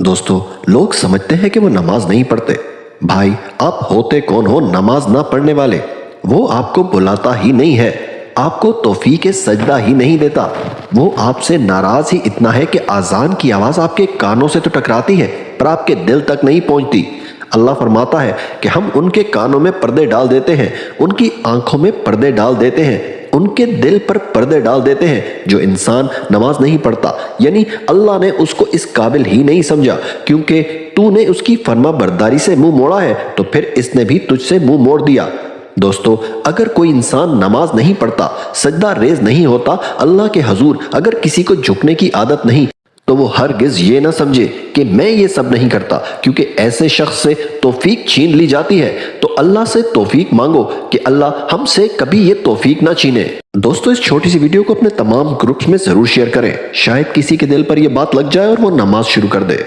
دوستو، لوگ سمجھتے ہیں کہ وہ نماز نہیں پڑھتے۔ بھائی، آپ ہوتے کون ہو نماز نہ پڑھنے والے؟ وہ آپ کو بلاتا ہی نہیں ہے، آپ کو توفیق سجدہ ہی نہیں دیتا۔ وہ آپ سے ناراض ہی اتنا ہے کہ اذان کی آواز آپ کے کانوں سے تو ٹکراتی ہے پر آپ کے دل تک نہیں پہنچتی۔ اللہ فرماتا ہے کہ ہم ان کے کانوں میں پردے ڈال دیتے ہیں، ان کی آنکھوں میں پردے ڈال دیتے ہیں، ان کے دل پر پردے ڈال دیتے ہیں۔ جو انسان نماز نہیں پڑھتا، یعنی اللہ نے اس کو اس قابل ہی نہیں سمجھا، کیونکہ تو نے اس کی فرما برداری سے منہ موڑا ہے تو پھر اس نے بھی تجھ سے منہ موڑ دیا۔ دوستو، اگر کوئی انسان نماز نہیں پڑھتا، سجدہ ریز نہیں ہوتا، اللہ کے حضور اگر کسی کو جھکنے کی عادت نہیں، تو وہ ہرگز یہ نہ سمجھے کہ میں یہ سب نہیں کرتا، کیونکہ ایسے شخص سے توفیق چھین لی جاتی ہے۔ تو اللہ سے توفیق مانگو کہ اللہ ہم سے کبھی یہ توفیق نہ چھینے۔ دوستو، اس چھوٹی سی ویڈیو کو اپنے تمام گروپس میں ضرور شیئر کریں، شاید کسی کے دل پر یہ بات لگ جائے اور وہ نماز شروع کر دے۔